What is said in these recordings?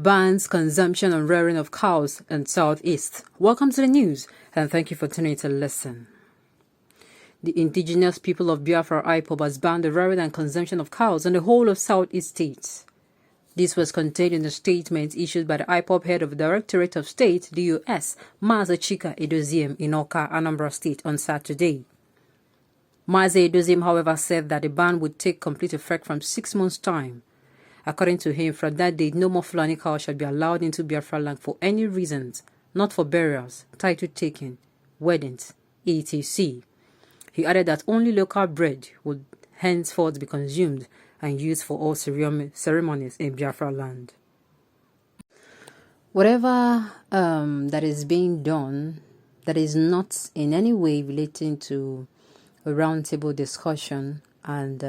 bans consumption and rearing of cows in Southeast. Welcome to the news, and thank you for tuning to listen. The indigenous people of Biafra IPOB has banned the rearing and consumption of cows in the whole of Southeast states. This was contained in a statement issued by the IPOB head of the Directorate of State, DOS, Maza Chika Edoziem in Oka, Anambra State on Saturday. Maza Edoziem, however, said that the ban would take complete effect from 6 months' time. According to him, from that date, no more Fulani cows shall be allowed into Biafra land for any reasons, not for burials, title taking, weddings, etc. He added that only local bread would henceforth be consumed and used for all ceremonies in Biafra land. Whatever that is being done that is not in any way relating to a roundtable discussion and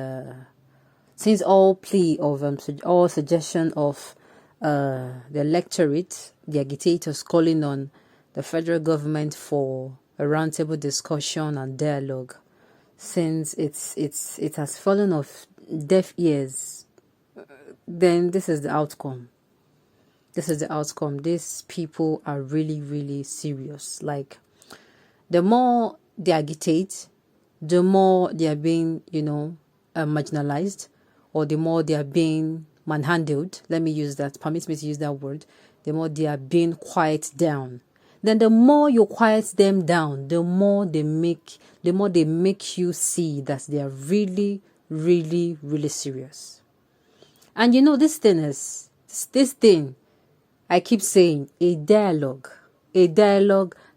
since all plea of all suggestion of the electorate, the agitators calling on the federal government for a roundtable discussion and dialogue, since it has fallen off deaf ears, then this is the outcome. This is the outcome. These people are really, really serious. Like, the more they agitate, the more they are being, marginalized, or the more they are being manhandled. Let me use that. Permit me to use that word. The more they are being quiet down. Then the more you quiet them down, the more they make you see that they are really, really, really serious. And this thing I keep saying, a dialogue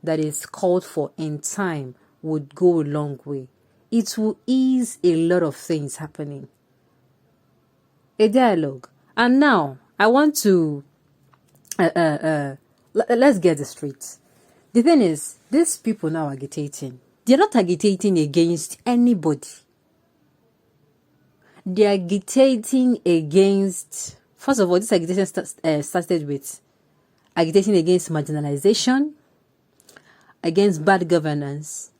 that is called for in time would go a long way. It will ease a lot of things happening. A dialogue. And now I want to let's get this straight. The thing is, these people now agitating. They're not agitating against anybody. They're agitating against, first of all, this agitation started with agitating against marginalization, against bad governance,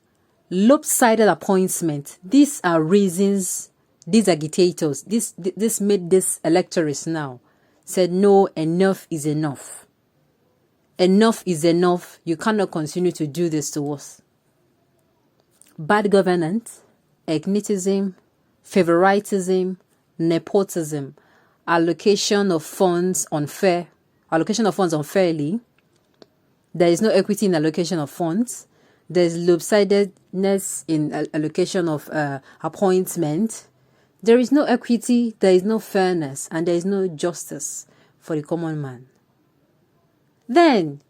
lopsided appointment. These are reasons these agitators, this made this electorates now said, no, enough is enough. Enough is enough. You cannot continue to do this to us. Bad governance, ethnicism, favoritism, nepotism, allocation of funds unfairly. There is no equity in allocation of funds. There is lopsidedness in allocation of appointment. There is no equity, there is no fairness, and there is no justice for the common man. Then,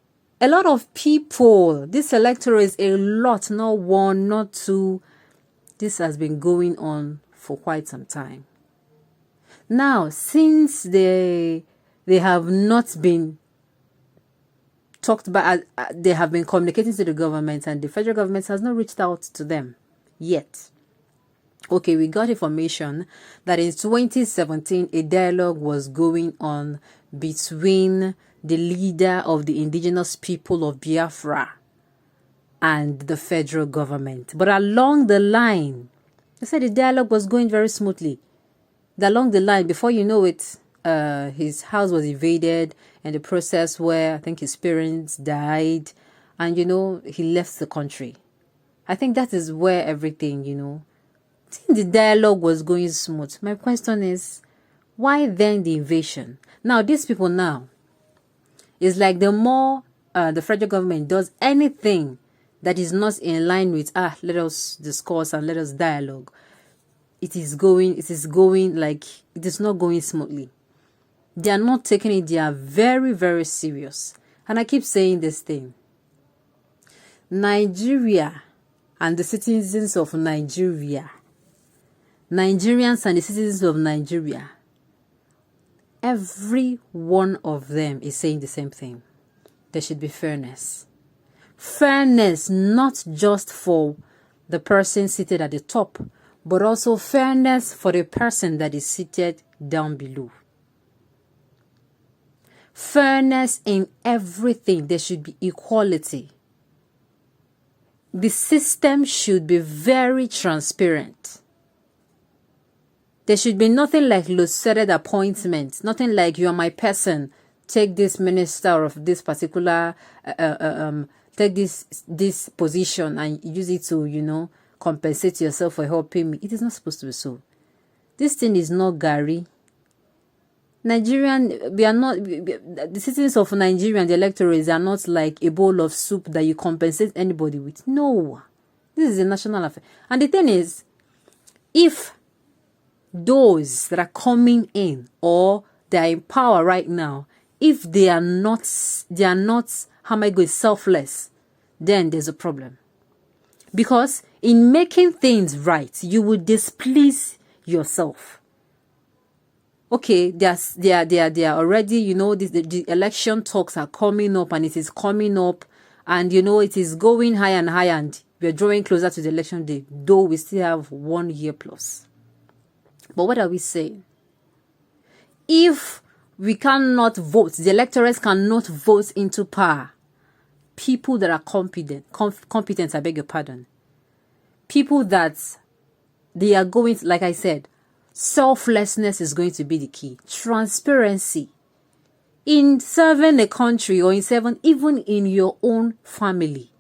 a lot of people, this electorate is a lot, not one, not two. This has been going on for quite some time. Now, since they have not been talked about, they have been communicating to the government, and the federal government has not reached out to them yet. Okay, we got information that in 2017, a dialogue was going on between the leader of the indigenous people of Biafra and the federal government. But along the line, they said the dialogue was going very smoothly. Along the line, before you know it, his house was invaded, and the process where I think his parents died, and he left the country. I think that is where everything, the dialogue was going smooth. My question is, why then the invasion? Now, these people now, it's like the more the federal government does anything that is not in line with, let us discuss and let us dialogue, it is not going smoothly. They are not taking it. They are very, very serious. And I keep saying this thing. Nigeria and the citizens of Nigeria, Nigerians and the citizens of Nigeria, every one of them is saying the same thing. There should be fairness. Fairness not just for the person seated at the top, but also fairness for the person that is seated down below. Fairness in everything. There should be equality. The system should be very transparent. There should be nothing like lopsided appointments, nothing like you are my person, take this minister of this particular, take this position and use it to, you know, compensate yourself for helping me. It is not supposed to be so. This thing is not Gary. Nigerian, we are not, the citizens of Nigeria and the electorates are not like a bowl of soup that you compensate anybody with. No. This is a national affair. And the thing is, if those that are coming in or they are in power right now, if they are not, how am I going, selfless, then there's a problem. Because in making things right, you will displease yourself. Okay, they are already, you know, the election talks are coming up, and it is coming up, and you know it is going higher and higher, and we're drawing closer to the election day, though we still have 1 year plus. But what are we saying? If we cannot vote, the electors cannot vote into power people that are competent, I beg your pardon, people that they are going to, like I said, selflessness is going to be the key. Transparency in serving a country, or in serving even in your own family.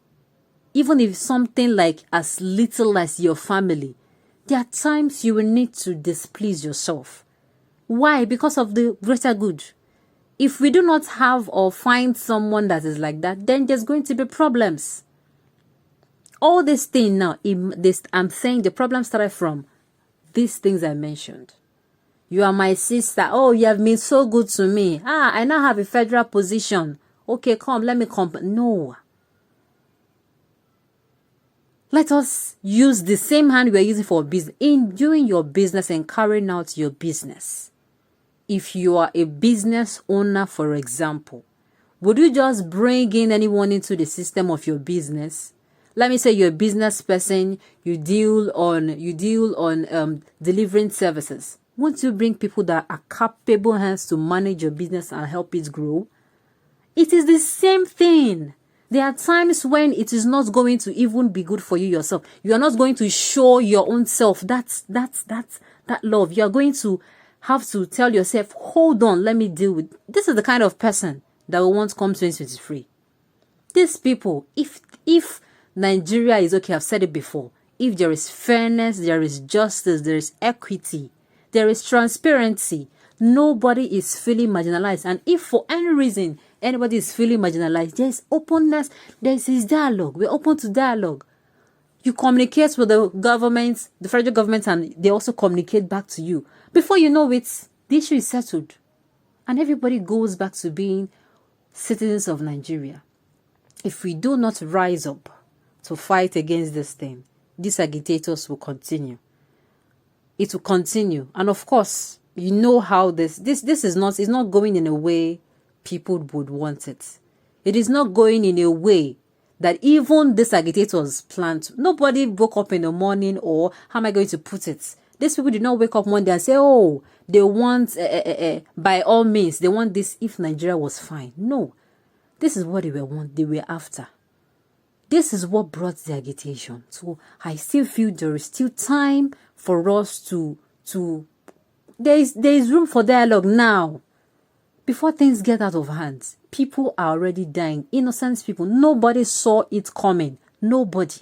Even if something like as little as your family, there are times you will need to displease yourself. Why? Because of the greater good. If we do not have or find someone that is like that, then there's going to be problems. All this thing now, I'm saying the problem started from these things I mentioned. You are my sister. Oh, you have been so good to me. I now have a federal position. Okay, come, let me come. No. Let us use the same hand we are using for business in doing your business and carrying out your business. If you are a business owner, for example, would you just bring in anyone into the system of your business? Let me say you're a business person, you deal on delivering services. Won't you bring people that are capable hands to manage your business and help it grow? It is the same thing. There are times when it is not going to even be good for you yourself. You are not going to show your own self that love. You are going to have to tell yourself, hold on, let me deal with. This is the kind of person that will want to come 2023. These people, if Nigeria is okay, I've said it before, if there is fairness, there is justice, there is equity, there is transparency, nobody is feeling marginalized. And if for any reason anybody is feeling marginalized, there is openness, there is dialogue. We're open to dialogue. You communicate with the government, the federal government, and they also communicate back to you. Before you know it, the issue is settled. And everybody goes back to being citizens of Nigeria. If we do not rise up to fight against this thing, these agitators will continue. It will continue. And of course, you know how this is not, it's not going in a way people would want it. It is not going in a way that even these agitators planned. Nobody woke up in the morning, or how am I going to put it? These people did not wake up one day and say, oh, they want, by all means, they want this if Nigeria was fine. No. This is what they were after. This is what brought the agitation. So I still feel there is still time for us to there is room for dialogue now. Before things get out of hand, people are already dying. Innocent people. Nobody saw it coming. Nobody.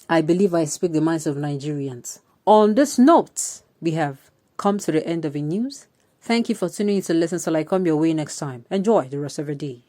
I believe I speak the minds of Nigerians. On this note, we have come to the end of the news. Thank you for tuning in to listen till I come your way next time. Enjoy the rest of your day.